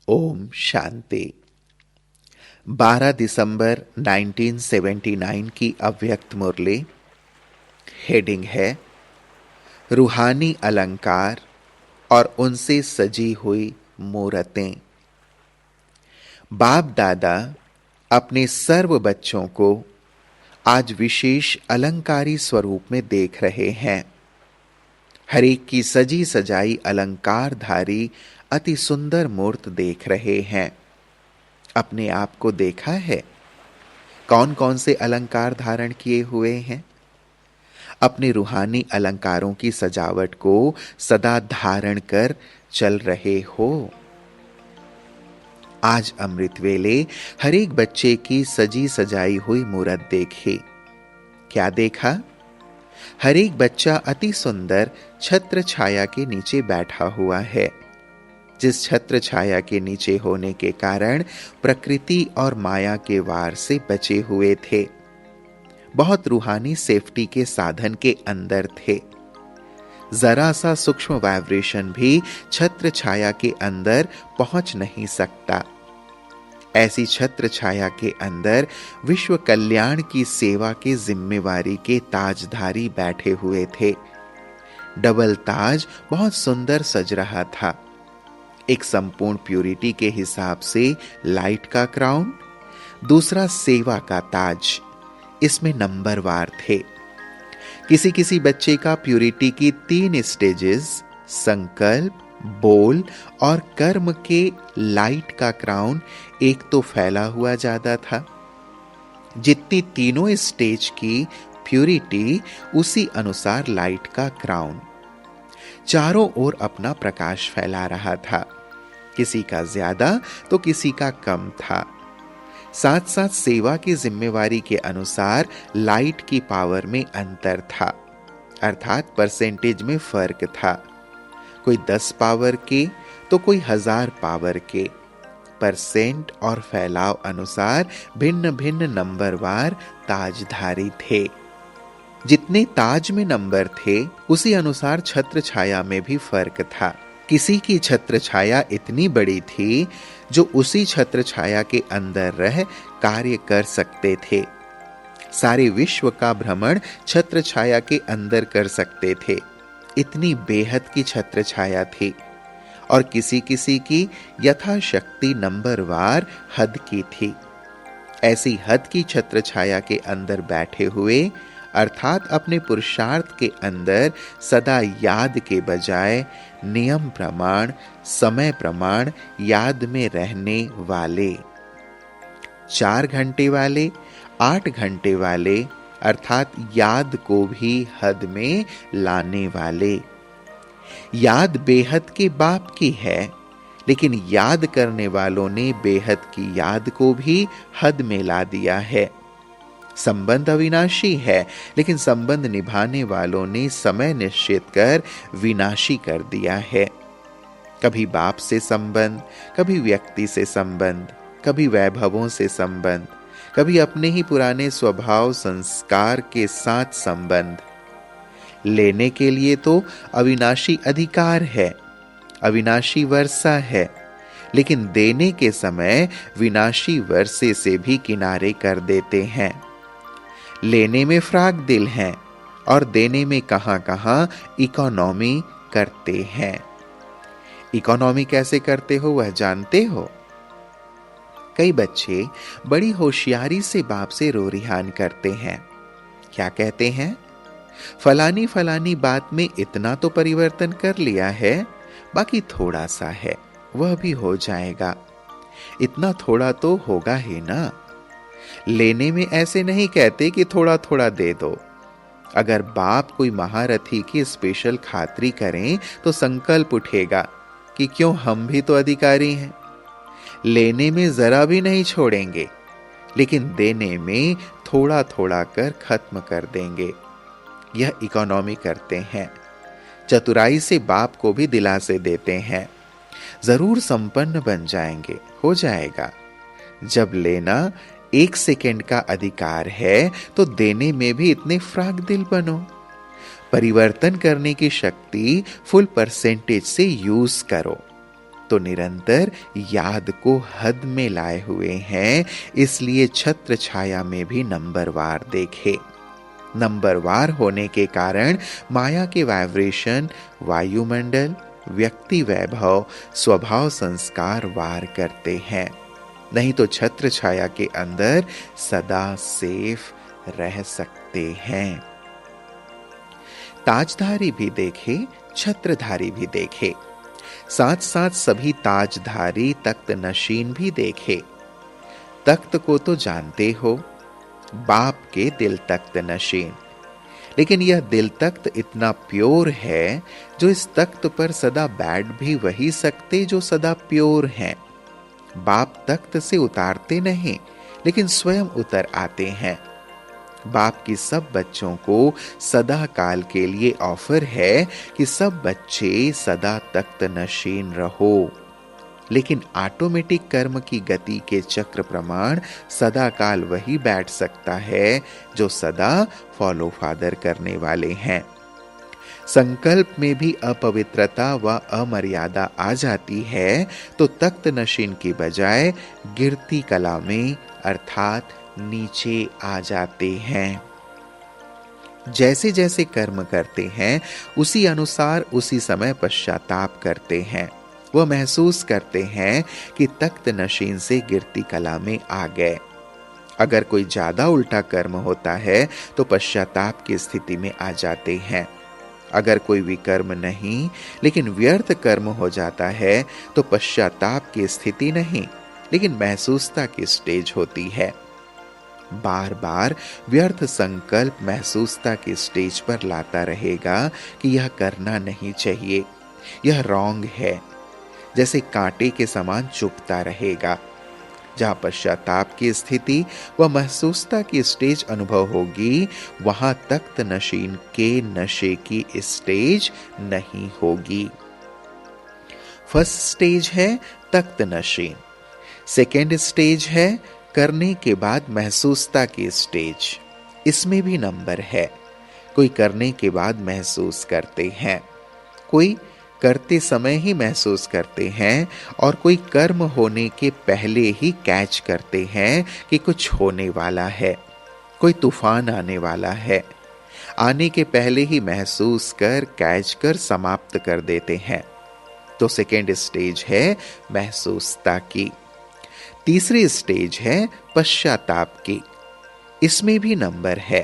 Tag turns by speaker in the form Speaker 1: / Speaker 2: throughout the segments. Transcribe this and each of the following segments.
Speaker 1: ओम शांति। 12 दिसंबर 1979 की अव्यक्त मुरली। हेडिंग है रूहानी अलंकार और उनसे सजी हुई मूर्तें। बाप दादा अपने सर्व बच्चों को आज विशेष अलंकारी स्वरूप में देख रहे हैं। हर एक की सजी सजाई अलंकारधारी अति सुंदर मूर्त देख रहे हैं। अपने आप को देखा है? कौन कौन से अलंकार धारण किए हुए हैं? अपने रूहानी अलंकारों की सजावट को सदा धारण कर चल रहे हो। आज अमृत वेले हर एक बच्चे की सजी सजाई हुई मूरत देखे। क्या देखा? हर एक बच्चा अति सुंदर छत्र छाया के नीचे बैठा हुआ है, जिस छत्र छाया के नीचे होने के कारण प्रकृति और माया के वार से बचे हुए थे। बहुत रूहानी सेफ्टी के साधन के अंदर थे। जरा सा सूक्ष्म वाइब्रेशन भी छत्र छाया के अंदर पहुंच नहीं सकता। ऐसी छत्र छाया के अंदर विश्व कल्याण की सेवा के जिम्मेवारी के ताजधारी बैठे हुए थे। डबल ताज बहुत सुंदर सज रहा था। एक संपूर्ण प्यूरिटी के हिसाब से लाइट का क्राउन, दूसरा सेवा का ताज। इसमें नंबरवार थे। किसी किसी बच्चे का प्यूरिटी की 3 स्टेजेस, संकल्प, बोल और कर्म के लाइट का क्राउन एक तो फैला हुआ ज्यादा था। जितनी तीनों स्टेज की प्यूरिटी, उसी अनुसार लाइट का क्राउन चारों ओर अपना प्रकाश फैला रहा था। किसी का ज्यादा तो किसी का कम था। साथ साथ सेवा की जिम्मेवारी के अनुसार लाइट की पावर में अंतर था, अर्थात परसेंटेज में फर्क था। कोई 10 पावर के तो कोई 1000 पावर के। परसेंट और फैलाव अनुसार भिन्न भिन्न नंबरवार ताजधारी थे। जितने ताज में नंबर थे, उसी अनुसार छत्र छाया में भी फर्क था। किसी की छत्र छाया इतनी बड़ी थी जो उसी छत्र छाया के अंदर रह कार्य कर सकते थे। सारे विश्व का भ्रमण छत्र छाया के अंदर कर सकते थे। इतनी बेहद की छत्र छाया थी। और किसी किसी की यथाशक्ति नंबरवार हद की थी। ऐसी हद की छत्र छाया के अंदर बैठे हुए, अर्थात अपने पुरुषार्थ के अंदर सदा याद के बजाय नियम प्रमाण, समय प्रमाण याद में रहने वाले, 4 घंटे वाले, 8 घंटे वाले, अर्थात याद को भी हद में लाने वाले। याद बेहद के बाप की है, लेकिन याद करने वालों ने बेहद की याद को भी हद में ला दिया है। संबंध अविनाशी है, लेकिन संबंध निभाने वालों ने समय निश्चित कर विनाशी कर दिया है। कभी बाप से संबंध, कभी व्यक्ति से संबंध, कभी वैभवों से संबंध, कभी अपने ही पुराने स्वभाव संस्कार के साथ संबंध। लेने के लिए तो अविनाशी अधिकार है, अविनाशी वर्षा है, लेकिन देने के समय विनाशी वर्षे से भी किनारे कर देते हैं। लेने में फ्राक दिल हैं और देने में कहां इकोनॉमी करते हैं। इकोनॉमी कैसे करते हो वह जानते हो? कई बच्चे बड़ी होशियारी से बाप से रो रिहान करते हैं। क्या कहते हैं? फलानी फलानी बात में इतना तो परिवर्तन कर लिया है, बाकी थोड़ा सा है, वह भी हो जाएगा। इतना थोड़ा तो होगा ही ना। लेने में ऐसे नहीं कहते कि थोड़ा थोड़ा दे दो। अगर बाप कोई महारथी की स्पेशल खातरी करें तो संकल्प उठेगा कि क्यों, हम भी तो अधिकारी हैं। लेने में जरा भी नहीं छोड़ेंगे, लेकिन देने में थोड़ा थोड़ा कर खत्म कर देंगे। यह इकोनॉमी करते हैं। चतुराई से बाप को भी दिलासे देते हैं, जरूर संपन्न बन जाएंगे, हो जाएगा। जब लेना 1 सेकेंड का अधिकार है, तो देने में भी इतने फ्राक दिल बनो। परिवर्तन करने की शक्ति फुल परसेंटेज से यूज करो। तो निरंतर याद को हद में लाए हुए हैं, इसलिए छत्र छाया में भी नंबरवार देखे। नंबरवार होने के कारण माया के वाइब्रेशन वायुमंडल, व्यक्ति वैभव, स्वभाव संस्कार वार करते हैं। नहीं तो छत्र छाया के अंदर सदा सेफ रह सकते हैं। ताजधारी भी देखे, छत्रधारी भी देखे, साथ साथ सभी ताजधारी तख्त नशीन भी देखे। तख्त को तो जानते हो, बाप के दिल तख्त नशीन, लेकिन यह दिल तख्त इतना प्योर है, जो इस तख्त पर सदा बैठ भी वही सकते जो सदा प्योर हैं। बाप तख्त से उतारते नहीं, लेकिन स्वयं उतर आते हैं। बाप की सब बच्चों को सदा काल के लिए ऑफर है कि सब बच्चे सदा तख्त नशीन रहो, लेकिन ऑटोमेटिक कर्म की गति के चक्र प्रमाण सदा काल वही बैठ सकता है जो सदा फॉलो फादर करने वाले हैं। संकल्प में भी अपवित्रता व अमर्यादा आ जाती है तो तख्त नशीन की बजाय गिरती कला में अर्थात नीचे आ जाते हैं। जैसे जैसे कर्म करते हैं उसी अनुसार उसी समय पश्चाताप करते हैं। वह महसूस करते हैं कि तख्त नशीन से गिरती कला में आ गए। अगर कोई ज्यादा उल्टा कर्म होता है तो पश्चाताप की स्थिति में आ जाते हैं। अगर कोई विकर्म नहीं लेकिन व्यर्थ कर्म हो जाता है तो पश्चाताप की स्थिति नहीं, लेकिन महसूसता की स्टेज होती है। बार बार व्यर्थ संकल्प महसूसता की स्टेज पर लाता रहेगा कि यह करना नहीं चाहिए, यह रॉन्ग है, जैसे कांटे के समान चुभता रहेगा। जहां पश्चाताप की स्थिति व महसूसता की स्टेज अनुभव होगी, वहां तख्त नशीन के नशे की स्टेज नहीं होगी। फर्स्ट स्टेज है तख्त नशीन, सेकेंड स्टेज है करने के बाद महसूसता की स्टेज। इसमें भी नंबर है। कोई करने के बाद महसूस करते हैं, कोई करते समय ही महसूस करते हैं, और कोई कर्म होने के पहले ही कैच करते हैं कि कुछ होने वाला है, कोई तूफान आने वाला है। आने के पहले ही महसूस कर कैच कर समाप्त कर देते हैं। तो सेकेंड स्टेज है महसूसता की। तीसरी स्टेज है पश्चाताप की। इसमें भी नंबर है।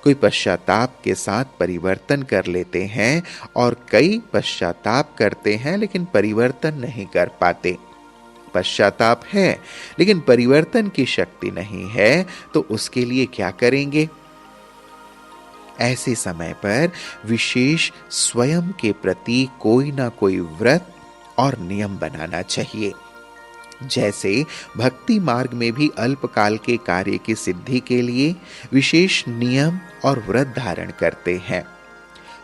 Speaker 1: कोई पश्चाताप के साथ परिवर्तन कर लेते हैं और कई पश्चाताप करते हैं लेकिन परिवर्तन नहीं कर पाते। पश्चाताप है लेकिन परिवर्तन की शक्ति नहीं है, तो उसके लिए क्या करेंगे? ऐसे समय पर विशेष स्वयं के प्रति कोई ना कोई व्रत और नियम बनाना चाहिए। जैसे भक्ति मार्ग में भी अल्पकाल के कार्य की सिद्धि के लिए विशेष नियम और व्रत धारण करते हैं।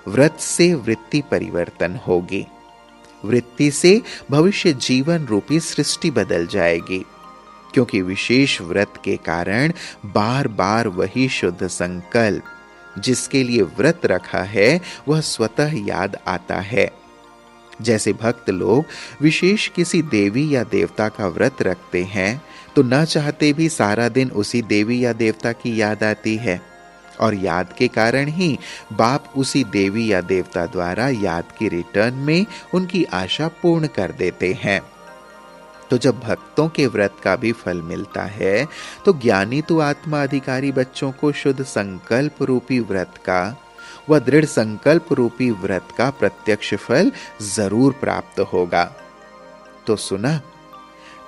Speaker 1: व्रत से वृत्ति परिवर्तन होगी, वृत्ति से भविष्य जीवन रूपी सृष्टि बदल जाएगी, क्योंकि विशेष व्रत के कारण बार बार वही शुद्ध संकल्प जिसके लिए व्रत रखा है वह स्वतः याद आता है। जैसे भक्त लोग विशेष किसी देवी या देवता का व्रत रखते हैं तो न चाहते भी सारा दिन उसी देवी या देवता की याद आती है, और याद के कारण ही बाप उसी देवी या देवता द्वारा याद की रिटर्न में उनकी आशा पूर्ण कर देते हैं। तो जब भक्तों के व्रत का भी फल मिलता है तो ज्ञानी तो आत्मा अधिकारी बच्चों को शुद्ध संकल्प रूपी व्रत का व दृढ़ संकल्प रूपी व्रत का प्रत्यक्ष फल जरूर प्राप्त होगा। तो सुना,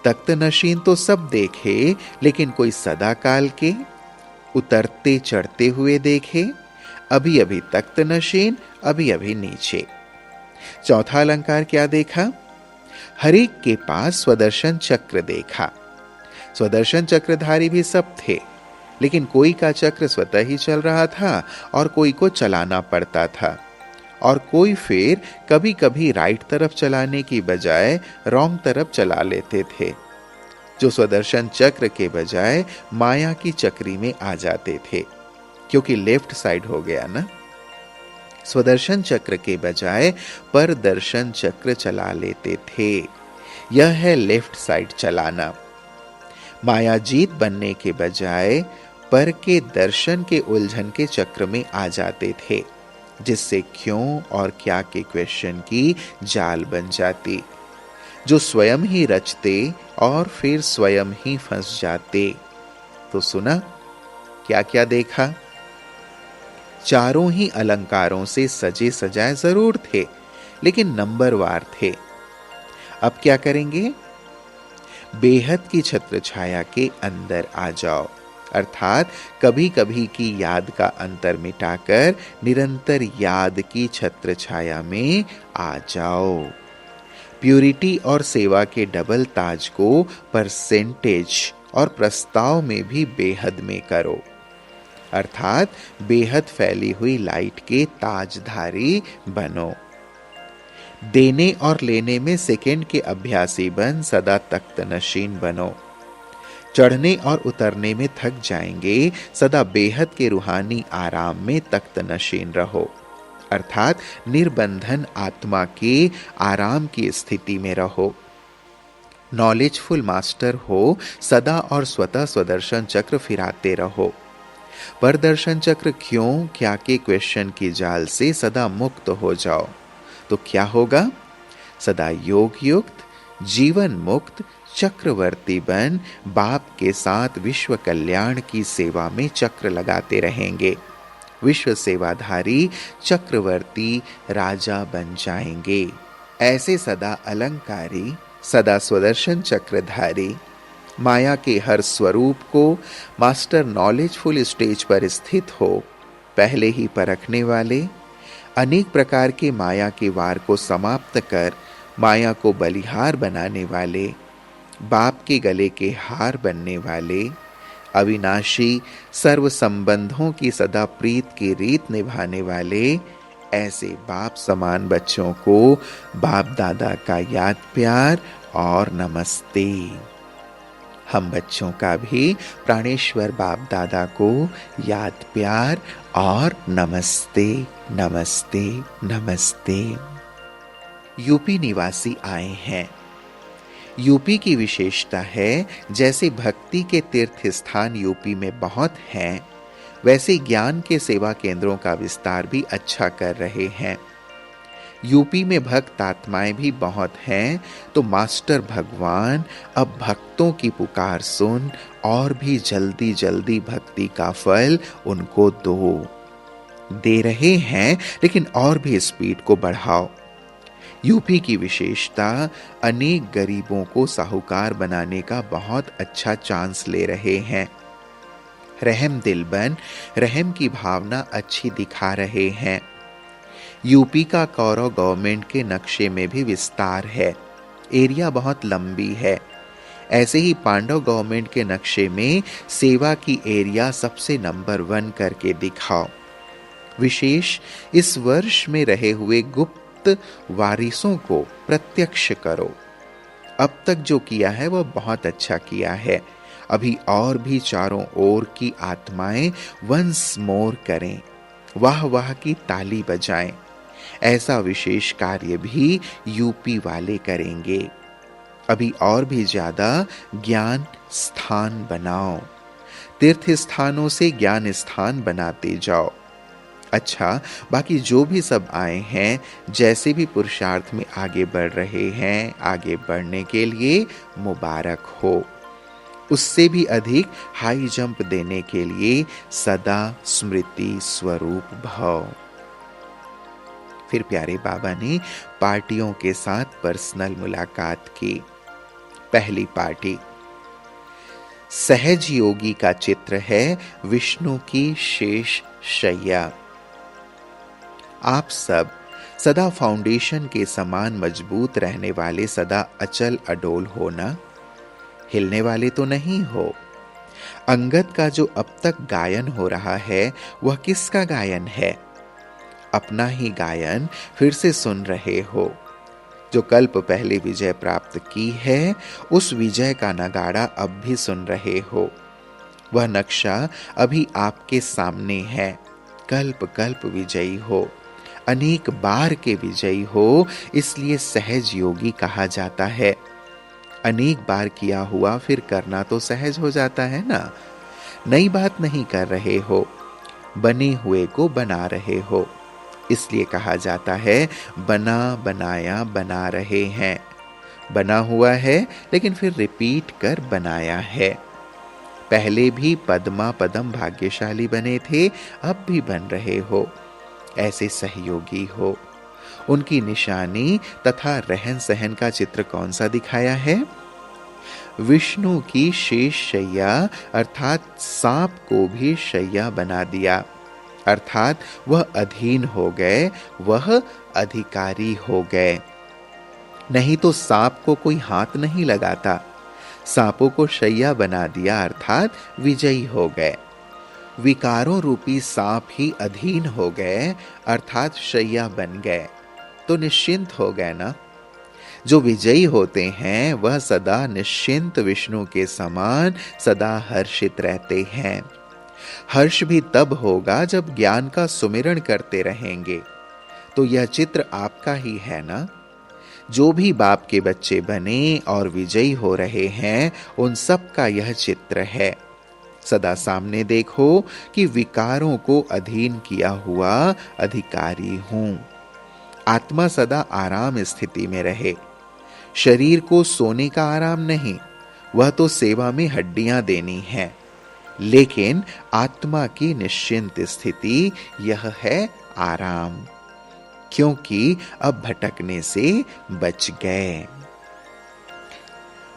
Speaker 1: तख्त नशीन तो सब देखे, लेकिन कोई सदा काल के उतरते चढ़ते हुए देखे। अभी अभी तख्त नशीन, अभी अभी नीचे। चौथा अलंकार क्या देखा? हरेक के पास स्वदर्शन चक्र देखा। स्वदर्शन चक्रधारी भी सब थे, लेकिन कोई का चक्र स्वतः ही चल रहा था और कोई को चलाना पड़ता था, और कोई फिर कभी कभी राइट तरफ चलाने की बजाय रॉन्ग तरफ चला लेते थे, जो स्वदर्शन चक्र के बजाय माया की चक्री में आ जाते थे, क्योंकि लेफ्ट साइड हो गया ना। स्वदर्शन चक्र के बजाय परदर्शन चक्र चला लेते थे, यह है लेफ्ट साइड चलाना। मायाजीत बनने के बजाय पर के दर्शन के उलझन के चक्र में आ जाते थे, जिससे क्यों और क्या के क्वेश्चन की जाल बन जाती, जो स्वयं ही रचते और फिर स्वयं ही फंस जाते। तो सुना, क्या क्या देखा? चारों ही अलंकारों से सजे सजाए जरूर थे, लेकिन नंबरवार थे। अब क्या करेंगे? बेहद की छत्र छाया के अंदर आ जाओ, अर्थात कभी कभी की याद का अंतर मिटाकर निरंतर याद की छत्र छाया में आ जाओ। प्यूरिटी और सेवा के डबल ताज को परसेंटेज और प्रस्ताव में भी बेहद में करो, अर्थात बेहद फैली हुई लाइट के ताजधारी बनो। देने और लेने में सेकंड के अभ्यासी बन सदा तख्त नशीन बनो। चढ़ने और उतरने में थक जाएंगे, सदा बेहद के रूहानी आराम में तख्त नशीन रहो, अर्थात निर्बंधन आत्मा के आराम की स्थिति में रहो। नॉलेजफुल मास्टर हो सदा और स्वतः स्वदर्शन चक्र फिराते रहो। परदर्शन चक्र क्यों क्या के क्वेश्चन की जाल से सदा मुक्त हो जाओ, तो क्या होगा? सदा योग युक्त, जीवन मुक्त, चक्रवर्ती बन बाप के साथ विश्व कल्याण की सेवा में चक्र लगाते रहेंगे। विश्व सेवाधारी चक्रवर्ती राजा बन जाएंगे। ऐसे सदा अलंकारी, सदा स्वदर्शन चक्रधारी, माया के हर स्वरूप को मास्टर नॉलेजफुल स्टेज पर स्थित हो पहले ही परखने वाले, अनेक प्रकार के माया के वार को समाप्त कर माया को बलिहार बनाने वाले, बाप के गले के हार बनने वाले, अविनाशी सर्व संबंधों की सदा प्रीत की रीत निभाने वाले, ऐसे बाप समान बच्चों को बाप दादा का याद प्यार और नमस्ते। हम बच्चों का भी प्राणेश्वर बाप दादा को याद प्यार और नमस्ते नमस्ते नमस्ते। यूपी निवासी आए हैं। यूपी की विशेषता है, जैसे भक्ति के तीर्थ स्थान यूपी में बहुत हैं, वैसे ज्ञान के सेवा केंद्रों का विस्तार भी अच्छा कर रहे हैं। यूपी में भक्त आत्माएं भी बहुत हैं, तो मास्टर भगवान अब भक्तों की पुकार सुन और भी जल्दी जल्दी भक्ति का फल उनको दे रहे हैं, लेकिन और भी स्पीड को बढ़ाओ। यूपी की विशेषता, अनेक गरीबों को साहूकार बनाने का बहुत अच्छा चांस ले रहे हैं। रहम दिल बन रहम की भावना अच्छी दिखा रहे हैं। यूपी का कौरव गवर्नमेंट के नक्शे में भी विस्तार है, एरिया बहुत लंबी है। ऐसे ही पांडव गवर्नमेंट के नक्शे में सेवा की एरिया सबसे नंबर 1 करके दिखाओ। विशेष इस वर्ष में रहे हुए गुप्त वारिसों को प्रत्यक्ष करो। अब तक जो किया है वह बहुत अच्छा किया है, अभी और भी चारों ओर की आत्माएं वंस मोर करें, वाह वाह की ताली बजाएं। ऐसा विशेष कार्य भी यूपी वाले करेंगे। अभी और भी ज्यादा ज्ञान स्थान बनाओ, तीर्थ स्थानों से ज्ञान स्थान बनाते जाओ। अच्छा, बाकी जो भी सब आए हैं, जैसे भी पुरुषार्थ में आगे बढ़ रहे हैं, आगे बढ़ने के लिए मुबारक हो। उससे भी अधिक हाई जंप देने के लिए सदा स्मृति स्वरूप भव। फिर प्यारे बाबा ने पार्टियों के साथ पर्सनल मुलाकात की। पहली पार्टी, सहज योगी का चित्र है विष्णु की शेष शैया। आप सब सदा फाउंडेशन के समान मजबूत रहने वाले, सदा अचल अडोल हो ना, हिलने वाले तो नहीं हो। अंगद का जो अब तक गायन हो रहा है, वह किसका गायन है? अपना ही गायन फिर से सुन रहे हो। जो कल्प पहले विजय प्राप्त की है, उस विजय का नगाड़ा अब भी सुन रहे हो। वह नक्शा अभी आपके सामने है। कल्प कल्प विजयी हो, अनेक बार के विजयी हो, इसलिए सहज योगी कहा जाता है। अनेक बार किया हुआ फिर करना तो सहज हो जाता है ना। नई बात नहीं कर रहे हो, बने हुए को बना रहे हो। इसलिए कहा जाता है बना बनाया बना रहे हैं। बना हुआ है लेकिन फिर रिपीट कर बनाया है। पहले भी पद्मा पदम भाग्यशाली बने थे, अब भी बन रहे हो। ऐसे सहयोगी हो। उनकी निशानी तथा रहन सहन का चित्र कौन सा दिखाया है? विष्णु की शेष शैया अर्थात सांप को भी शैया बना दिया, अर्थात वह अधीन हो गए, वह अधिकारी हो गए। नहीं तो सांप को कोई हाथ नहीं लगाता। सांपों को शैया बना दिया अर्थात विजयी हो गए। विकारों रूपी सांप ही अधीन हो गए अर्थात शैया बन गए, तो निश्चिंत हो गए ना। जो विजयी होते हैं वह सदा निश्चिंत विष्णु के समान सदा हर्षित रहते हैं। हर्ष भी तब होगा जब ज्ञान का सुमिरण करते रहेंगे। तो यह चित्र आपका ही है ना। जो भी बाप के बच्चे बने और विजयी हो रहे हैं, उन सब का यह चित्र है। सदा सामने देखो कि विकारों को अधीन किया हुआ अधिकारी हूं। आत्मा सदा आराम स्थिति में रहे। शरीर को सोने का आराम नहीं, वह तो सेवा में हड्डियां देनी है। लेकिन आत्मा की निश्चिंत स्थिति यह है आराम, क्योंकि अब भटकने से बच गए।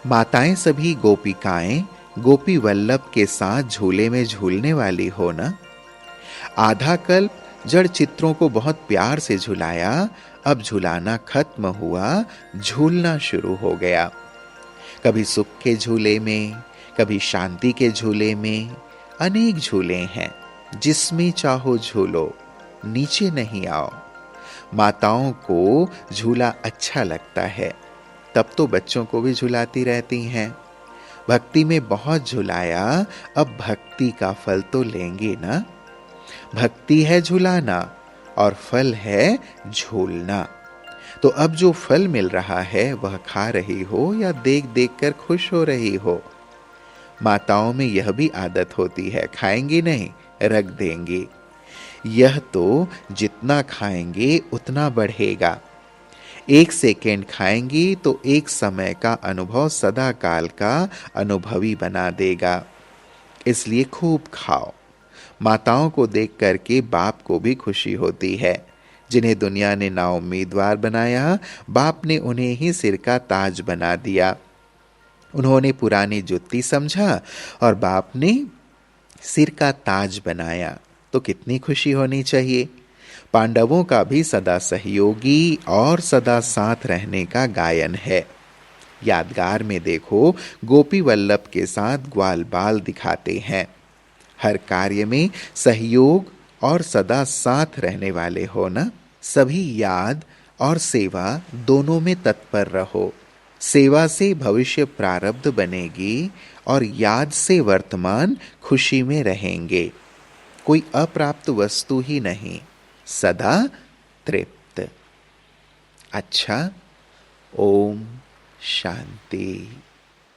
Speaker 1: माताएं सभी गोपिकाएं गोपी वल्लभ के साथ झूले में झूलने वाली हो ना। आधा कल्प जड़ चित्रों को बहुत प्यार से झुलाया, अब झुलाना खत्म हुआ, झूलना शुरू हो गया। कभी सुख के झूले में, कभी शांति के झूले में। अनेक झूले हैं, जिसमें चाहो झूलो, नीचे नहीं आओ। माताओं को झूला अच्छा लगता है, तब तो बच्चों को भी झुलाती रहती हैं। भक्ति में बहुत झुलाया, अब भक्ति का फल तो लेंगे ना। भक्ति है झुलाना और फल है झूलना। तो अब जो फल मिल रहा है वह खा रही हो या देख देख कर खुश हो रही हो। माताओं में यह भी आदत होती है, खाएंगी नहीं, रख देंगी। यह तो जितना खाएंगे उतना बढ़ेगा। 1 सेकेंड खाएंगी तो एक समय का अनुभव सदा काल का अनुभवी बना देगा। इसलिए खूब खाओ। माताओं को देख करके बाप को भी खुशी होती है। जिन्हें दुनिया ने ना उम्मीदवार बनाया, बाप ने उन्हें ही सिर का ताज बना दिया। उन्होंने पुरानी जुत्ती समझा और बाप ने सिर का ताज बनाया, तो कितनी खुशी होनी चाहिए। पांडवों का भी सदा सहयोगी और सदा साथ रहने का गायन है। यादगार में देखो, गोपी वल्लभ के साथ ग्वाल बाल दिखाते हैं। हर कार्य में सहयोग और सदा साथ रहने वाले हो ना। सभी याद और सेवा दोनों में तत्पर रहो। सेवा से भविष्य प्रारब्ध बनेगी और याद से वर्तमान खुशी में रहेंगे। कोई अप्राप्त वस्तु ही नहीं, सदा तृप्त। अच्छा, ओम शांति।